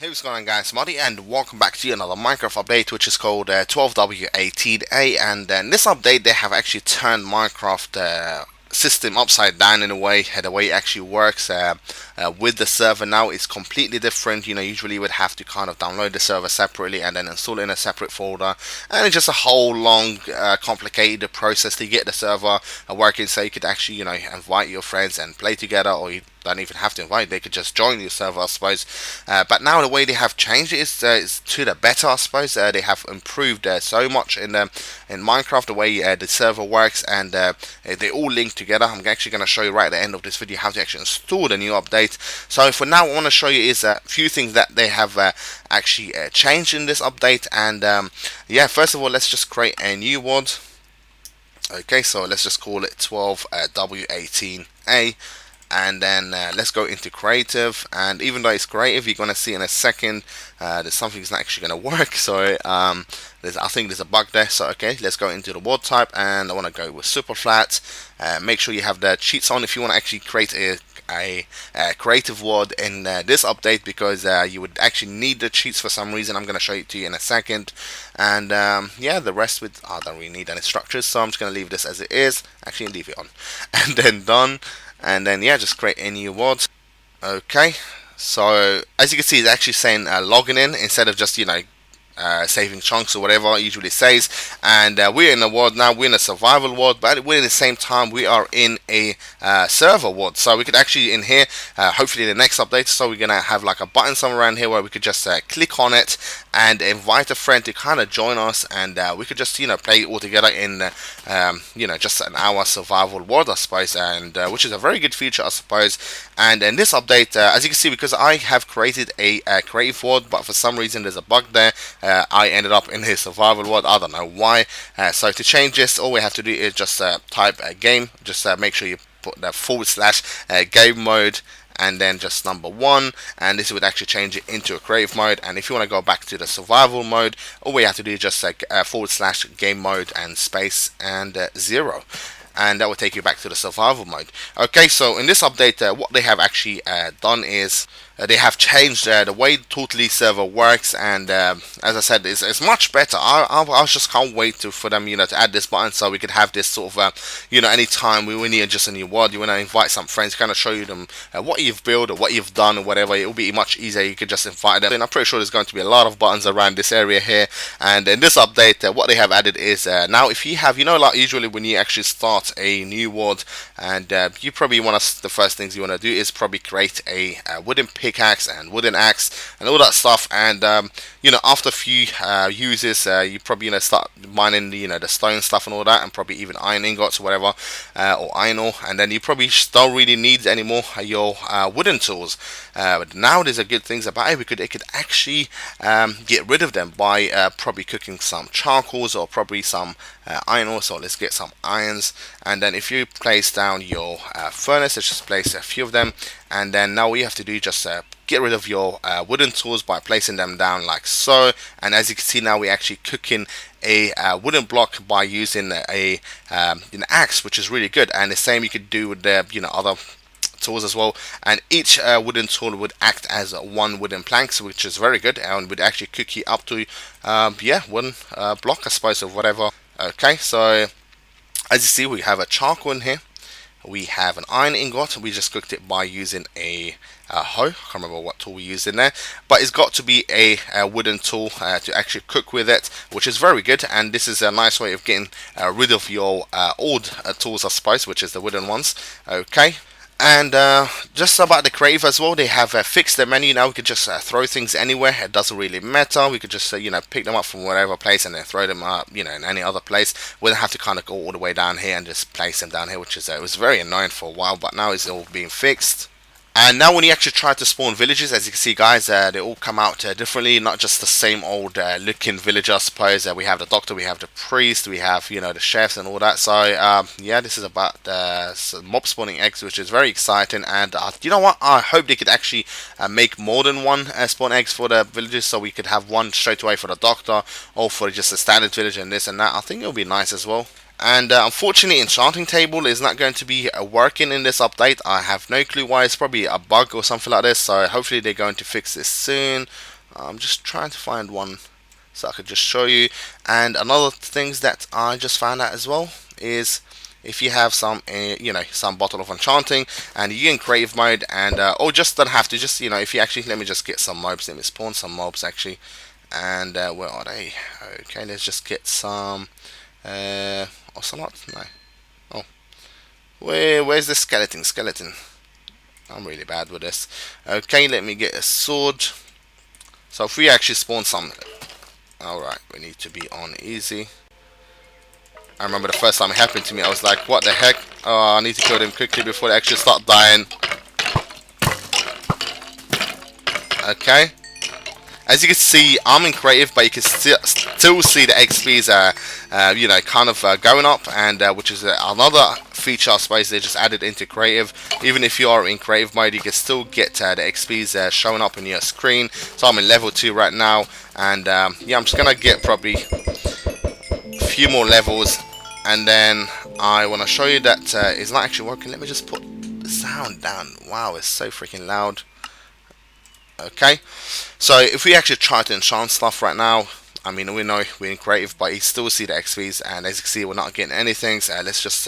Hey, what's going on, guys? Marty, and welcome back to another Minecraft update, which is called 12W18A. And in this update, they have actually turned Minecraft system upside down in a way. The way it actually works with the server now is completely different. Usually you would have to kind of download the server separately and then install it in a separate folder, and it's just a whole long, complicated process to get the server working. So you could actually, invite your friends and play together, or you don't even have to invite, they could just join your server, I suppose. But now the way they have changed it is to the better, I suppose. They have improved so much in Minecraft, the way the server works, and they all link together. I'm actually going to show you right at the end of this video how to actually install the new update. So for now, what I want to show you is a few things that they have actually changed in this update. And yeah, first of all, let's just create a new world. Okay, so let's just call it 12W18A. And then let's go into creative, and even though it's creative, you're going to see in a second that something's not actually going to work. So I think there's a bug there. So okay, let's go into the world type, and I want to go with super flat. Make sure you have the cheats on if you want to actually create a creative world in this update, because you would actually need the cheats for some reason. I'm going to show it to you in a second. And yeah, the rest I don't really need any structures, so I'm just going to leave this as it is. Actually, leave it on and then done. And then yeah, just create a new world. Okay, so as you can see, it's actually saying logging in instead of just saving chunks or whatever it usually says. And we're in a world now. We're in a survival world, but we're at the same time we are in a server world. So we could actually in here, hopefully in the next update, so we're gonna have like a button somewhere around here where we could just click on it and invite a friend to kind of join us, and we could just play all together in just an hour survival world, I suppose, and which is a very good feature, I suppose. And in this update, as you can see, because I have created a creative world, but for some reason there's a bug there. I ended up in his survival world. I don't know why. So to change this, all we have to do is just type a game. Just make sure you put the / game mode, and then just number 1, and this would actually change it into a creative mode. And if you want to go back to the survival mode, all we have to do is just / game mode and space and 0, and that will take you back to the survival mode. Okay, so in this update, what they have actually done is they have changed the way totally server works, and as I said, it's much better. I just can't wait for them to add this button, so we could have this sort of anytime we need just a new world, you want to invite some friends, kind of show you them what you've built or what you've done or whatever. It will be much easier. You could just invite them, and I'm pretty sure there's going to be a lot of buttons around this area here. And in this update, what they have added is now if you have like usually when you actually start a new world, and you probably the first things you want to do is probably create a wooden pickaxe and wooden axe and all that stuff. And after a few uses, you probably start mining the stone stuff and all that, and probably even iron ingots or whatever, or iron ore. And then you probably don't really need anymore your wooden tools. But now there's a good things about it. It could actually get rid of them by probably cooking some charcoals or probably some iron ore. So let's get some irons, and then if you place down your furnace, let's just place a few of them, and then now all you have to do is just get rid of your wooden tools by placing them down like so. And as you can see, now we're actually cooking a wooden block by using an axe, which is really good. And the same you could do with the other tools as well, and each wooden tool would act as one wooden plank, which is very good, and would actually cook you up to one block, I suppose, of whatever. Okay, so as you see, we have a charcoal in here. We have an iron ingot. We just cooked it by using a hoe. I can't remember what tool we used in there, but it's got to be a wooden tool to actually cook with it, which is very good. And this is a nice way of getting rid of your old tools, I suppose, which is the wooden ones. Okay. And just about the creative as well, they have fixed the menu. Now we could just throw things anywhere. It doesn't really matter. We could just pick them up from whatever place and then throw them up in any other place. We don't have to kind of go all the way down here and just place them down here, which is it was very annoying for a while, but now it's all being fixed. And now when you actually try to spawn villages, as you can see, guys, they all come out differently, not just the same old looking villager, I suppose. We have the doctor, we have the priest, we have the chefs and all that. So yeah, this is about mob spawning eggs, which is very exciting. And you know what, I hope they could actually make more than one spawn eggs for the villages, so we could have one straight away for the doctor or for just a standard village and this and that. I think it'll be nice as well. And unfortunately, enchanting table is not going to be working in this update. I have no clue why. It's probably a bug or something like this. So hopefully they're going to fix this soon. I'm just trying to find one so I could just show you. And another things that I just found out as well is if you have some some bottle of enchanting and you're in creative mode, and or just don't have to, just if you actually, let me just get some mobs, let me spawn some mobs actually. And where are they? Okay, let's just get some ocelot. No. Oh, where's the skeleton? I'm really bad with this. Okay, let me get a sword. So if we actually spawn some, alright, we need to be on easy. I remember the first time it happened to me, I was like, what the heck? Oh, I need to kill them quickly before they actually start dying. Okay. As you can see, I'm in creative, but you can still see the XPs kind of going up, and which is another feature, I suppose, they just added into creative. Even if you are in creative mode, you can still get the XPs showing up on your screen. So I'm in level 2 right now, and yeah, I'm just gonna get probably a few more levels, and then I want to show you that it's not actually working. Let me just put the sound down. Wow, it's so freaking loud. Okay, so if we actually try to enchant stuff right now, I mean, we know we're in creative, but you still see the XPs, and as you can see, we're not getting anything. So let's just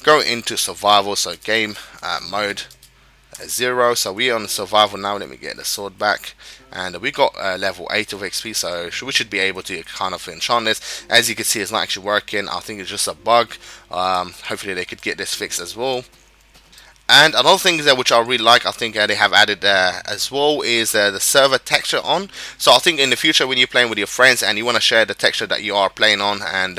go into survival. So game mode 0. So we're on survival now. Let me get the sword back, and we got level 8 of XP, so we should be able to kind of enchant this. As you can see, it's not actually working. I think it's just a bug. Hopefully they could get this fixed as well. And another thing that which I really like, I think they have added as well, is the server texture on. So I think in the future when you're playing with your friends and you want to share the texture that you are playing on, and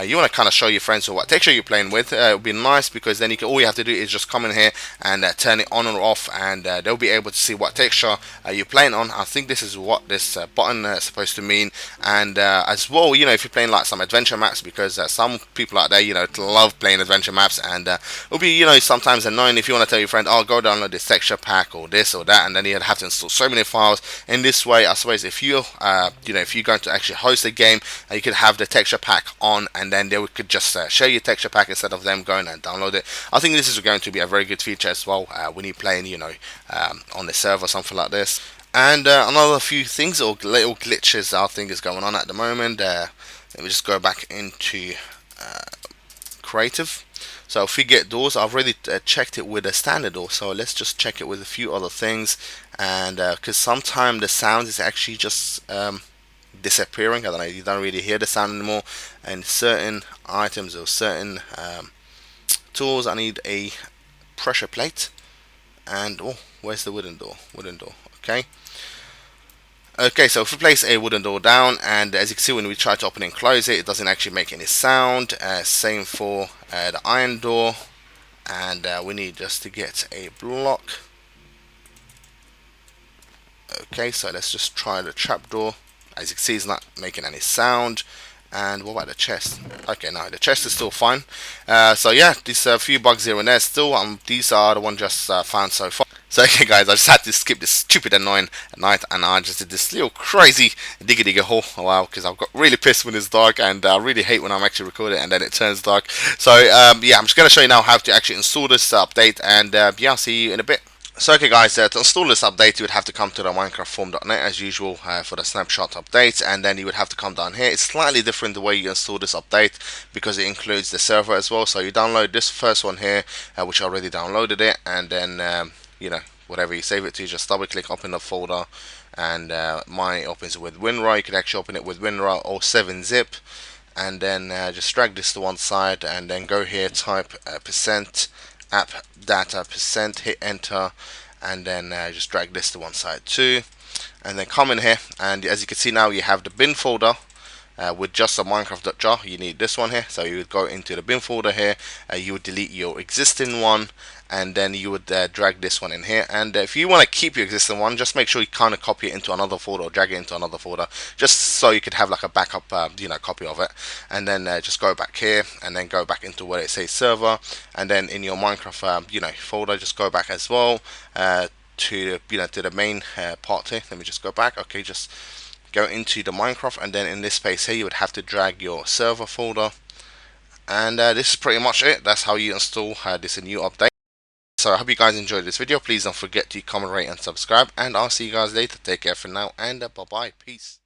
you want to kind of show your friends what texture you're playing with, it would be nice, because then all you have to do is just come in here and turn it on or off, and they'll be able to see what texture you're playing on. I think this is what this button is supposed to mean. And as well, if you're playing like some adventure maps, because some people out there, love playing adventure maps, and it'll be, sometimes annoying if you want to tell your friend, oh, go download this texture pack or this or that, and then you'd have to install so many files. In this way, I suppose if you if you're going to actually host a game, you could have the texture pack on, and then they could just share your texture pack instead of them going and download it. I think this is going to be a very good feature as well when you're playing on the server or something like this. And another few things or little glitches I think is going on at the moment. Let me just go back into creative. So if we get doors, I've already checked it with a standard door, so let's just check it with a few other things. And because sometimes the sound is actually just disappearing, I don't know, you don't really hear the sound anymore. And certain items or certain tools, I need a pressure plate. And oh, where's the wooden door? Okay. Okay, so if we place a wooden door down, and as you can see, when we try to open and close it, it doesn't actually make any sound. Same for the iron door, and we need just to get a block. Okay, so let's just try the trapdoor. As you can see, it's not making any sound. And what about the chest? Okay, no, the chest is still fine. So yeah, these few bugs here and there still. These are the ones just found so far. So okay guys, I just had to skip this stupid annoying at night, and I just did this little crazy digger hole. Oh, wow, because I've got really pissed when it's dark, and I really hate when I'm actually recording and then it turns dark. So yeah, I'm just going to show you now how to actually install this update, and yeah, I'll see you in a bit. So okay guys, to install this update you would have to come to the minecraftforum.net as usual for the snapshot update, and then you would have to come down here. It's slightly different the way you install this update because it includes the server as well. So you download this first one here, which I already downloaded it, and then whatever you save it to, just double click open the folder, and mine opens with WinRAR. You can actually open it with WinRAR or 7-zip, and then just drag this to one side, and then go here, type percent app data percent, hit enter, and then just drag this to one side too, and then come in here, and as you can see now you have the bin folder with just a minecraft.jar. You need this one here, so you would go into the bin folder here, you would delete your existing one, and then you would drag this one in here. And if you want to keep your existing one, just make sure you kind of copy it into another folder or drag it into another folder, just so you could have like a backup copy of it. And then just go back here, and then go back into where it says server, and then in your Minecraft folder, just go back as well to the main part here. Let me just go back. Okay, just go into the Minecraft, and then in this space here you would have to drag your server folder, And this is pretty much it. That's how you install this new update. So I hope you guys enjoyed this video. Please don't forget to comment, rate, and subscribe. And I'll see you guys later. Take care for now, and bye bye. Peace.